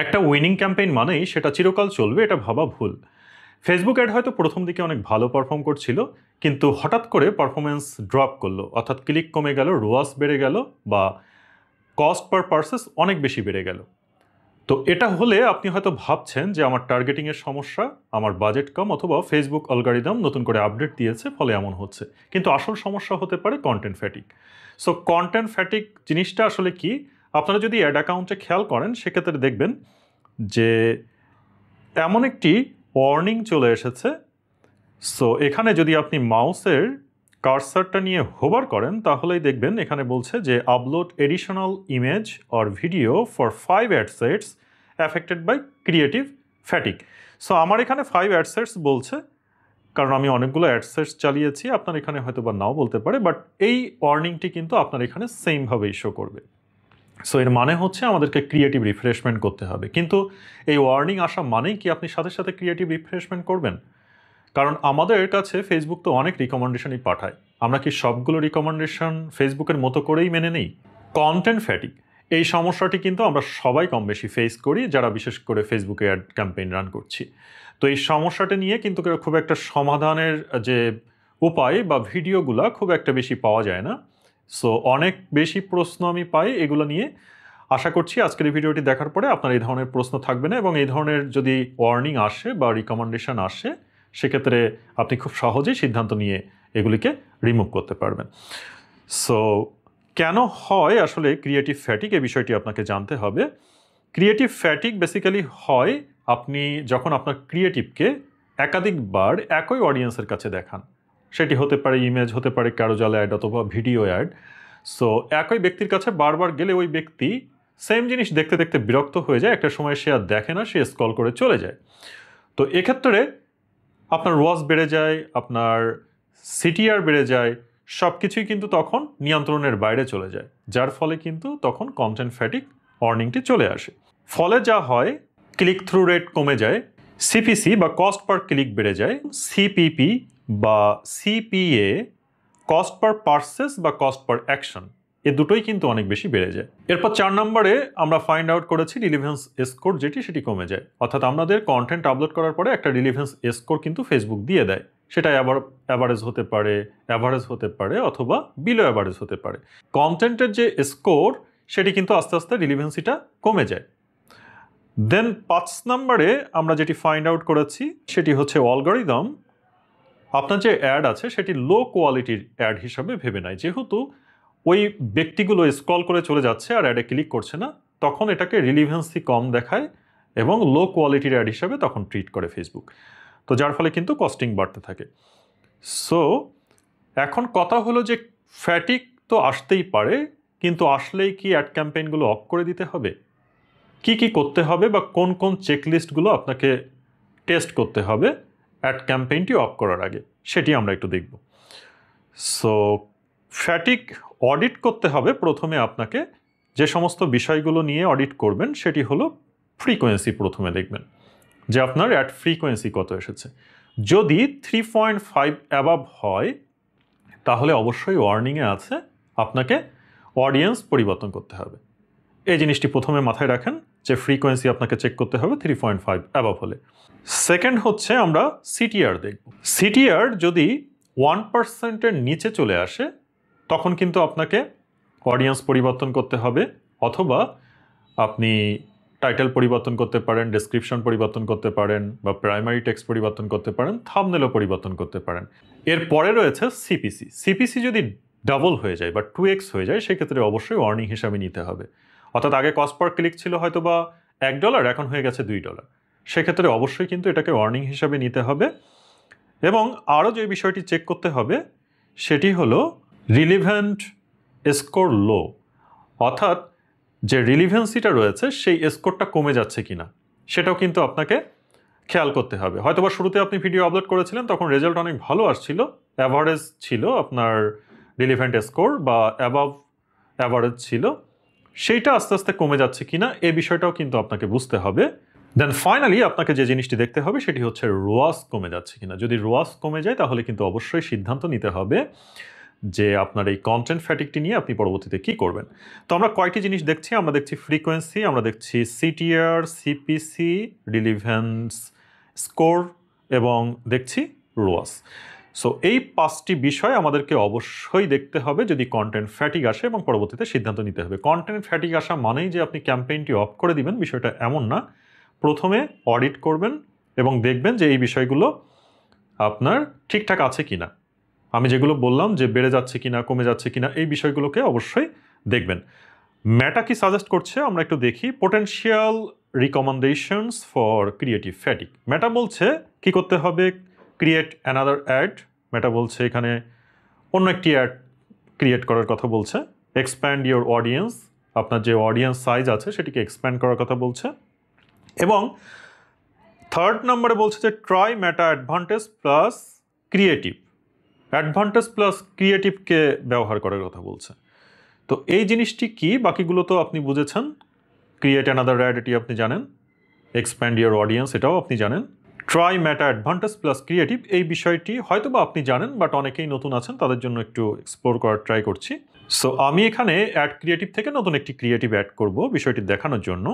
একটা winning campaign মানেই সেটা চিরকাল চলবে এটা ভাবা ভুল। ফেসবুক অ্যাড হয়তো প্রথম দিকে অনেক ভালো পারফর্ম করছিল, কিন্তু হঠাৎ করে পারফরমেন্স ড্রপ করলো, অর্থাৎ ক্লিক কমে গেল, রোয়াস বেড়ে গেল বা কস্ট পার পার্সেস অনেক বেশি বেড়ে গেল। তো এটা হলে আপনি হয়তো ভাবছেন যে আমার টার্গেটিংয়ের সমস্যা, আমার বাজেট কম, অথবা ফেসবুক অ্যালগরিদম নতুন করে আপডেট দিয়েছে ফলে এমন হচ্ছে। কিন্তু আসল সমস্যা হতে পারে content fatigue. So content fatigue জিনিসটা আসলে কি? আপনারা যদি অ্যাড অ্যাকাউন্টে খেয়াল করেন সেক্ষেত্রে দেখবেন যে এমন একটি ওয়ার্নিং চলে এসেছে। সো এখানে যদি আপনি মাউসের কার্সারটা নিয়ে হোভার করেন তাহলেই দেখবেন এখানে বলছে যে upload additional image or video for 5 ad sets affected by creative fatigue. So আমার এখানে 5 অ্যাডসেটস বলছে, কারণ আমি অনেকগুলো অ্যাডসেটস চালিয়েছি। আপনার এখানে হয়তো বা নাও বলতে পারে, বাট এই ওয়ার্নিংটি কিন্তু আপনার এখানে সেমভাবেই শো করবে। সো এর মানে হচ্ছে আমাদেরকে ক্রিয়েটিভ রিফ্রেশমেন্ট করতে হবে। কিন্তু এই ওয়ার্নিং আসা মানেই কি আপনি সাথে সাথে ক্রিয়েটিভ রিফ্রেশমেন্ট করবেন? কারণ আমাদের কাছে ফেসবুক তো অনেক রিকমেন্ডেশনই পাঠায়। আমরা কি সবগুলো রিকমেন্ডেশন ফেসবুকের মতো করেই মেনে নিই? কন্টেন্ট ফ্যাটিক, এই সমস্যাটি কিন্তু আমরা সবাই কম বেশি ফেস করি যারা বিশেষ করে ফেসবুকে অ্যাড ক্যাম্পেইন রান করছি। তো এই সমস্যাটা নিয়ে কিন্তু খুব একটা সমাধানের যে উপায় বা ভিডিওগুলো খুব একটা বেশি পাওয়া যায় না। সো অনেক বেশি প্রশ্ন আমি পাই এগুলো নিয়ে। আশা করছি আজকের এই ভিডিওটি দেখার পরে আপনার এই ধরনের প্রশ্ন থাকবে না, এবং এই ধরনের যদি ওয়ার্নিং আসে বা রিকমেন্ডেশন আসে সেক্ষেত্রে আপনি খুব সহজেই সিদ্ধান্ত নিয়ে এগুলিকে রিমুভ করতে পারবেন। সো কেন হয় আসলে ক্রিয়েটিভ ফ্যাটিক, এই বিষয়টি আপনাকে জানতে হবে। ক্রিয়েটিভ ফ্যাটিক বেসিক্যালি হয় আপনি যখন আপনার ক্রিয়েটিভকে একাধিকবার একই অডিয়েন্সের কাছে দেখান। সেটি হতে পারে ইমেজ, হতে পারে ক্যারোজাল অ্যাড অথবা ভিডিও অ্যাড। সো একই ব্যক্তির কাছে বারবার গেলে ওই ব্যক্তি সেম জিনিস দেখতে দেখতে বিরক্ত হয়ে যায়, একটা সময় সে আর দেখে না, সে স্ক্রল করে চলে যায়। তো এক্ষেত্রে আপনার ওয়াচ বেড়ে যায়, আপনার সিটিআর বেড়ে যায়, সব কিছুই কিন্তু তখন নিয়ন্ত্রণের বাইরে চলে যায়, যার ফলে কিন্তু তখন কন্টেন্ট ফ্যাটিক ওয়ার্নিংটি চলে আসে। ফলে যা হয়, ক্লিক থ্রু রেট কমে যায়, সিপিসি বা কস্ট পার ক্লিক বেড়ে যায়, সিপিপি বা সিপিএ কস্ট পার পার্সেস বা কস্ট পার অ্যাকশন, এ দুটোই কিন্তু অনেক বেশি বেড়ে যায়। এরপর 4 নম্বরে আমরা ফাইন্ড আউট করেছি রিলিভেন্স স্কোর, সেটি কমে যায়। অর্থাৎ আমাদের কন্টেন্ট আপলোড করার পরে একটা রিলিভেন্স স্কোর কিন্তু ফেসবুক দিয়ে দেয়। সেটা অ্যাভারেজ হতে পারে অথবা বিলো অ্যাভারেজ হতে পারে। কন্টেন্টের যে স্কোর সেটি কিন্তু আস্তে আস্তে রিলিভেন্সিটা কমে যায়। দেন 5 নম্বরে আমরা যেটি ফাইন্ড আউট করেছি সেটি হচ্ছে অ্যালগরিদম আপনার যে অ্যাড আছে সেটি লো কোয়ালিটির অ্যাড হিসাবে ভেবে নেয়। যেহেতু ওই ব্যক্তিগুলো স্ক্রল করে চলে যাচ্ছে আর অ্যাডে ক্লিক করছে না, তখন এটাকে রিলিভেন্সি কম দেখায় এবং লো কোয়ালিটির অ্যাড হিসাবে তখন ট্রিট করে ফেসবুক। তো যার ফলে কিন্তু কস্টিং বাড়তে থাকে। সো এখন কথা হলো যে ফ্যাটিক তো আসতেই পারে, কিন্তু আসলেই কি অ্যাড ক্যাম্পেইনগুলো অফ করে দিতে হবে? কি কি করতে হবে বা কোন কোন চেকলিস্টগুলো আপনাকে টেস্ট করতে হবে অ্যাড ক্যাম্পেইনটি অফ করার আগে, সেটি আমরা একটু দেখব। সো ফ্যাটিক অডিট করতে হবে প্রথমে আপনাকে। যে সমস্ত বিষয়গুলো নিয়ে অডিট করবেন সেটি হলো ফ্রিকোয়েন্সি। প্রথমে দেখবেন যে আপনার অ্যাড ফ্রিকোয়েন্সি কত এসেছে। যদি 3.5 অ্যাবাভ হয় তাহলে অবশ্যই ওয়ার্নিংয়ে আছে আপনাকে অডিয়েন্স পরিবর্তন করতে হবে। এই জিনিসটি প্রথমে মাথায় রাখেন যে ফ্রিকোয়েন্সি আপনাকে চেক করতে হবে 3.5 অ্যাবাভ হলে। সেকেন্ড হচ্ছে আমরা সিটিআর দেখব। সিটিআর যদি 1%-এর নিচে চলে আসে তখন কিন্তু আপনাকে অডিয়েন্স পরিবর্তন করতে হবে, অথবা আপনি টাইটেল পরিবর্তন করতে পারেন, ডেসক্রিপশন পরিবর্তন করতে পারেন, বা প্রাইমারি টেক্সট পরিবর্তন করতে পারেন, থাম্বনেলও পরিবর্তন করতে পারেন। এরপরে রয়েছে সিপিসি। সিপিসি যদি ডাবল হয়ে যায় বা 2x হয়ে যায় সেক্ষেত্রে অবশ্যই ওয়ার্নিং হিসাবে নিতে হবে। অর্থাৎ আগে কস্ট পার ক্লিক ছিল হয়তো বা $1, এখন হয়ে গেছে $2। সেক্ষেত্রে অবশ্যই কিন্তু এটাকে ওয়ার্নিং হিসাবে নিতে হবে। এবং আরও যে বিষয়টি চেক করতে হবে সেটি হলো রিলিভেন্ট স্কোর লো, অর্থাৎ যে রিলিভেন্সিটা রয়েছে সেই স্কোরটা কমে যাচ্ছে কিনা সেটাও কিন্তু আপনাকে খেয়াল করতে হবে। হয়তোবা শুরুতে আপনি ভিডিও আপলোড করেছিলেন তখন রেজাল্ট অনেক ভালো আসছিল, অ্যাভারেজ ছিল আপনার রিলিভেন্ট স্কোর বা অ্যাবাভ অ্যাভারেজ ছিল, সেইটা আস্তে আস্তে কমে যাচ্ছে কিনা এই বিষয়টাও কিন্তু আপনাকে বুঝতে হবে। দেন ফাইনালি আপনাকে যে জিনিসটি দেখতে হবে সেটি হচ্ছে রোয়াস কমে যাচ্ছে কিনা। যদি রোয়াস কমে যায় তাহলে কিন্তু অবশ্যই সিদ্ধান্ত নিতে হবে যে আপনার এই কন্টেন্ট ফ্যাটিকটি নিয়ে আপনি পরবর্তীতে কী করবেন। তো আমরা কয়টি জিনিস দেখছি, আমরা দেখছি ফ্রিকোয়েন্সি, আমরা দেখছি সিটিআর, সিপিসি, রিলিভেন্স স্কোর এবং দেখছি রোয়াস। সো এই 5টি বিষয় আমাদেরকে অবশ্যই দেখতে হবে যদি কন্টেন্ট ফ্যাটিক আসে এবং পরবর্তীতে সিদ্ধান্ত নিতে হবে। কন্টেন্ট ফ্যাটিক আসা মানেই যে আপনি ক্যাম্পেইনটি অফ করে দিবেন, বিষয়টা এমন না। প্রথমে অডিট করবেন এবং দেখবেন যে এই বিষয়গুলো আপনার ঠিকঠাক আছে কিনা। আমি যেগুলো বললাম যে বেড়ে যাচ্ছে কিনা, কমে যাচ্ছে কিনা, এই বিষয়গুলোকে অবশ্যই দেখবেন। মেটা কি সাজেস্ট করছে আমরা একটু দেখি। Potential recommendations for creative fatigue. Meta বলছে কি করতে হবে, ক্রিয়েট অ্যানাদার অ্যাড। মেটা বলছে এখানে অন্য একটি অ্যাড ক্রিয়েট করার কথা বলছে। এক্সপ্যান্ড ইওর অডিয়েন্স, আপনার যে অডিয়েন্স সাইজ আছে সেটিকে এক্সপ্যান্ড করার কথা বলছে। এবং 3rd নম্বরে বলছে যে try Meta advantage plus creative. Advantage plus ক্রিয়েটিভকে ব্যবহার করার কথা বলছে। তো এই জিনিসটি কি, বাকিগুলো তো আপনি বুঝেছেন। ক্রিয়েট অ্যানাদার অ্যাড এটি আপনি জানেন, এক্সপ্যান্ড ইওর অডিয়েন্স এটাও আপনি জানেন। Try Meta advantage plus creative এই বিষয়টি হয়তো বা আপনি জানেন, বাট অনেকেই নতুন আছেন, তাদের জন্য একটু এক্সপ্লোর করার ট্রাই করছি। সো আমি এখানে অ্যাড ক্রিয়েটিভ থেকে নতুন একটি ক্রিয়েটিভ অ্যাড করব বিষয়টি দেখানোর জন্য।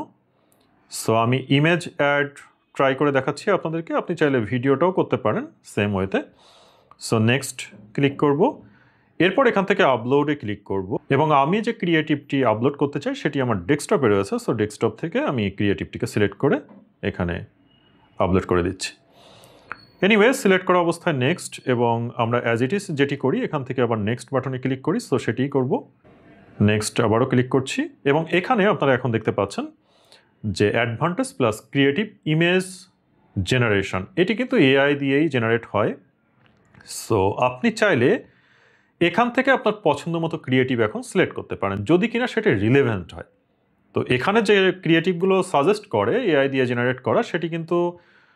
সো আমি ইমেজ অ্যাড ট্রাই করে দেখাচ্ছি আপনাদেরকে, আপনি চাইলে ভিডিওটাও করতে পারেন সেম ওয়েতে। সো নেক্সট ক্লিক করব, এরপর এখান থেকে আপলোডে ক্লিক করব এবং আমি যে ক্রিয়েটিভটি আপলোড করতে চাই সেটি আমার ডেস্কটপে রয়েছে। সো ডেস্কটপ থেকে আমি ক্রিয়েটিভটিকে সিলেক্ট করে এখানে আপলোড করে দিচ্ছি। এনিওয়ে সিলেক্ট করা অবস্থায় নেক্সট, এবং আমরা অ্যাজ ইট ইজ যেটি করি এখান থেকে আবার নেক্সট বাটনে ক্লিক করি। সো সেটিই করব, নেক্সট আবারও ক্লিক করছি এবং এখানে আপনারা এখন দেখতে পাচ্ছেন যে advantage plus creative image generation, এটি কিন্তু এআই দিয়েই জেনারেট হয়। সো আপনি চাইলে এখান থেকে আপনার পছন্দ মতো ক্রিয়েটিভ এখন সিলেক্ট করতে পারেন, যদি কিনা সেটা রিলেভেন্ট হয়। তো এখানে যে ক্রিয়েটিভগুলো সাজেস্ট করে এআই দিয়ে জেনারেট করা, সেটি কিন্তু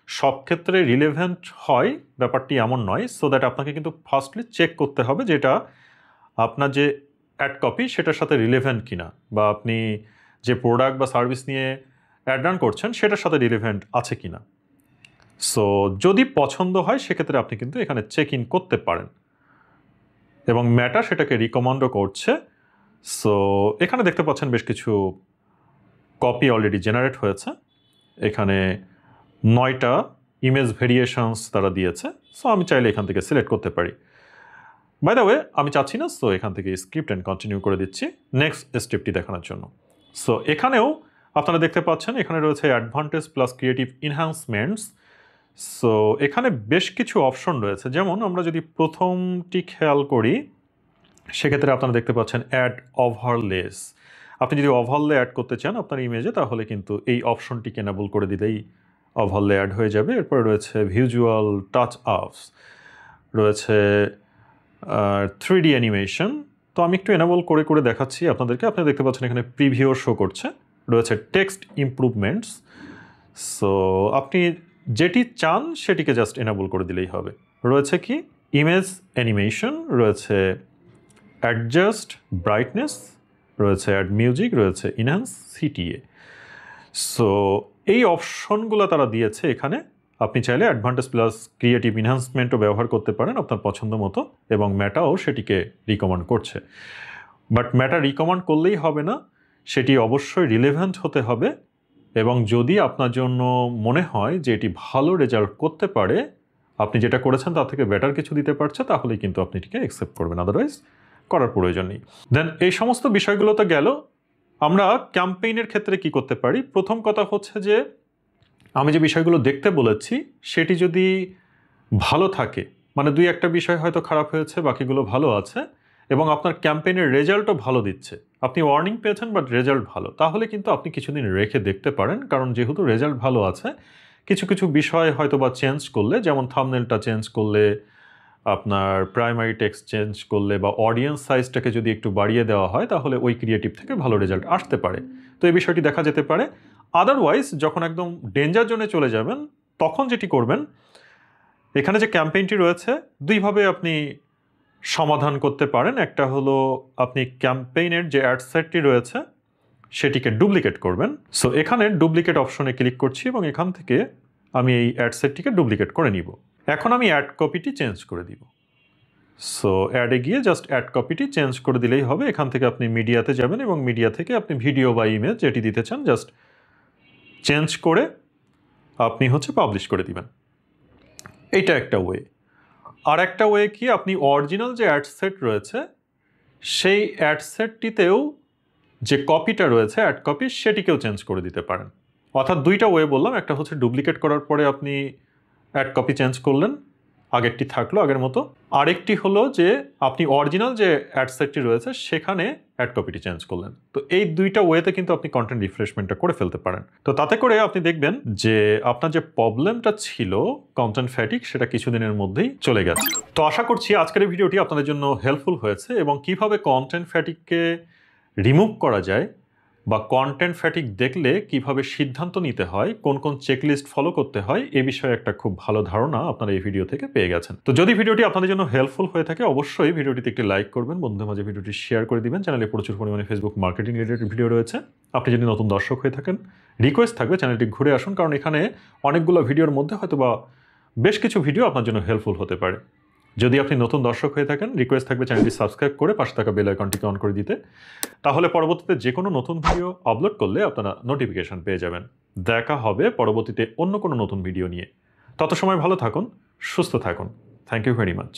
সব ক্ষেত্রে রিলেভেন্ট হয় ব্যাপারটি এমন নয়। সো দ্যাট আপনাকে কিন্তু ফার্স্টলি চেক করতে হবে যেটা আপনার যে অ্যাড কপি সেটার সাথে রিলেভেন্ট কিনা, বা আপনি যে প্রোডাক্ট বা সার্ভিস নিয়ে অ্যাড রান করছেন সেটার সাথে রিলেভেন্ট আছে কিনা। সো যদি পছন্দ হয় সেক্ষেত্রে আপনি কিন্তু এখানে চেক ইন করতে পারেন এবং মেটা সেটাকে রিকমেন্ডও করছে। সো এখানে দেখতে পাচ্ছেন বেশ কিছু কপি অলরেডি জেনারেট হয়েছে। এখানে 9টা ইমেজ ভেরিয়েশনস তারা দিয়েছে। সো আমি চাইলে এখান থেকে সিলেক্ট করতে পারি। বাই দ্য ওয়ে আমি চাচ্ছি না, সো এখান থেকে স্ক্রিপ্ট অ্যান্ড কন্টিনিউ করে দিচ্ছি নেক্সট স্টেপটি দেখানোর জন্য। সো এখানেও আপনারা দেখতে পাচ্ছেন এখানে রয়েছে advantage plus creative enhancements. So এখানে বেশ কিছু অপশন রয়েছে, যেমন আমরা যদি প্রথমটি খেয়াল করি সেক্ষেত্রে আপনারা দেখতে পাচ্ছেন অ্যাড ওভারলেস। আপনি যদি ওভারলে অ্যাড করতে চান আপনার ইমেজে, তাহলে কিন্তু এই অপশনটিকে এনেবল করে দিলেই ওভারলে অ্যাড হয়ে যাবে। এরপরে রয়েছে ভিজুয়াল টাচ আপস, রয়েছে 3D অ্যানিমেশন। তো আমি একটু এনেবল করে করে দেখাচ্ছি আপনাদেরকে। আপনারা দেখতে পাচ্ছেন এখানে প্রিভিউ শো করছে। রয়েছে টেক্সট ইমপ্রুভমেন্টস। সো আপনি যেটি চান সেটিকে জাস্ট এনেবল করে দিলেই হবে। রয়েছে কি ইমেজ অ্যানিমেশন, রয়েছে অ্যাডজাস্ট ব্রাইটনেস, রয়েছে অ্যাড মিউজিক, রয়েছে ইনহ্যান্স সিটিএ। সো এই অপশনগুলো তারা দিয়েছে এখানে। আপনি চাইলে অ্যাডভান্টেজ প্লাস ক্রিয়েটিভ এনহ্যান্সমেন্টও ব্যবহার করতে পারেন আপনার পছন্দ মতো, এবং মেটাও সেটিকে রিকমেন্ড করছে। বাট মেটা রিকমেন্ড করলেই হবে না, সেটি অবশ্যই রিলেভেন্ট হতে হবে, এবং যদি আপনার জন্য মনে হয় যে এটি ভালো রেজাল্ট করতে পারে, আপনি যেটা করেছেন তার থেকে বেটার কিছু দিতে পারছে, তাহলেই কিন্তু আপনি এটিকে অ্যাকসেপ্ট করবেন, আদারওয়াইজ করার প্রয়োজন নেই। দেন এই সমস্ত বিষয়গুলো তো গেল। আমরা ক্যাম্পেইনের ক্ষেত্রে কি করতে পারি? প্রথম কথা হচ্ছে যে আমি যে বিষয়গুলো দেখতে বলেছি সেটি যদি ভালো থাকে, মানে 2-1টা বিষয় হয়তো খারাপ হয়েছে, বাকিগুলো ভালো আছে, এবং আপনার ক্যাম্পেইনের রেজাল্টও ভালো দিচ্ছে, আপনি ওয়ার্নিং পেয়েছেন বাট রেজাল্ট ভালো, তাহলে কিন্তু আপনি কিছুদিন রেখে দেখতে পারেন। কারণ যেহেতু রেজাল্ট ভালো আছে, কিছু কিছু বিষয় হয়তো বা চেঞ্জ করলে, যেমন থাম্বনেলটা চেঞ্জ করলে, আপনার প্রাইমারি টেক্সট চেঞ্জ করলে, বা অডিয়েন্স সাইজটাকে যদি একটু বাড়িয়ে দেওয়া হয়, তাহলে ওই ক্রিয়েটিভ থেকে ভালো রেজাল্ট আসতে পারে। তো এই বিষয়টি দেখা যেতে পারে। আদারওয়াইজ যখন একদম ডেঞ্জার জোনে চলে যাবেন, তখন যেটি করবেন, এখানে যে ক্যাম্পেইনটি রয়েছে দুইভাবে আপনি সমাধান করতে পারেন। একটা হলো আপনি ক্যাম্পেইনের যে অ্যাড সেটটি রয়েছে সেটিকে ডুপ্লিকেট করবেন। সো এখানে ডুপ্লিকেট অপশনে ক্লিক করছি এবং এখান থেকে আমি এই অ্যাড সেটটিকে ডুপ্লিকেট করে নিব। এখন আমি অ্যাড কপিটি চেঞ্জ করে দিব। সো অ্যাডে গিয়ে জাস্ট অ্যাড কপিটি চেঞ্জ করে দিলেই হবে। এখান থেকে আপনি মিডিয়াতে যাবেন এবং মিডিয়া থেকে আপনি ভিডিও বা ইমেজ যেটি দিতে চান জাস্ট চেঞ্জ করে আপনি পাবলিশ করে দিবেন। এইটা একটা ওয়ে। আর একটা ওয়ে কি, আপনি অরিজিনাল যে অ্যাড সেট রয়েছে সেই অ্যাড সেটটিতেও যে কপিটা রয়েছে অ্যাড কপি সেটিকেও চেঞ্জ করে দিতে পারেন। অর্থাৎ দুইটা ওয়ে বললাম, একটা হচ্ছে ডুপ্লিকেট করার পরে আপনি অ্যাড কপি চেঞ্জ করলেন, আগেরটি থাকলো আগের মতো। আরেকটি হলো যে আপনি অরিজিনাল যে অ্যাড সেটটি রয়েছে সেখানে অ্যাড কপিটি চেঞ্জ করলেন। তো এই দুইটা ওয়েতে কিন্তু আপনি কন্টেন্ট রিফ্রেশমেন্টটা করে ফেলতে পারেন। তো তাতে করে আপনি দেখবেন যে আপনার যে প্রবলেমটা ছিল কন্টেন্ট ফ্যাটিক সেটা কিছুদিনের মধ্যেই চলে গেছে। তো আশা করছি আজকের এই ভিডিওটি আপনাদের জন্য হেল্পফুল হয়েছে এবং কিভাবে কন্টেন্ট ফ্যাটিককে রিমুভ করা যায় বা কন্টেন্ট ফ্যাটিক দেখলে কিভাবে সিদ্ধান্ত নিতে হয়, কোন কোন চেকলিস্ট ফলো করতে হয়, এ বিষয়ে একটা খুব ভালো ধারণা আপনারা এই ভিডিও থেকে পেয়ে গেছেন। তো যদি ভিডিওটি আপনাদের জন্য হেল্পফুল হয়ে থাকে অবশ্যই ভিডিওটিতে একটি লাইক করবেন, বন্ধুদের মাঝে ভিডিওটি শেয়ার করে দিবেন। চ্যানেলে প্রচুর পরিমাণে ফেসবুক মার্কেটিং রিলেটেড ভিডিও রয়েছে। আপনি যদি নতুন দর্শক হয়ে থাকেন রিকোয়েস্ট থাকবে চ্যানেলটি ঘুরে আসুন, কারণ এখানে অনেকগুলো ভিডিওর মধ্যে হয়তোবা বেশ কিছু ভিডিও আপনার জন্য হেল্পফুল হতে পারে। যদি আপনি নতুন দর্শক হয়ে থাকেন রিকোয়েস্ট থাকবে চ্যানেলটি সাবস্ক্রাইব করে পাশে থাকা বেল আইকনটিকে অন করে দিতে, তাহলে পরবর্তীতে যে কোনো নতুন ভিডিও আপলোড করলে আপনারা নোটিফিকেশন পেয়ে যাবেন। দেখা হবে পরবর্তীতে অন্য কোনো নতুন ভিডিও নিয়ে। তত সময় ভালো থাকুন, সুস্থ থাকুন। Thank you very much.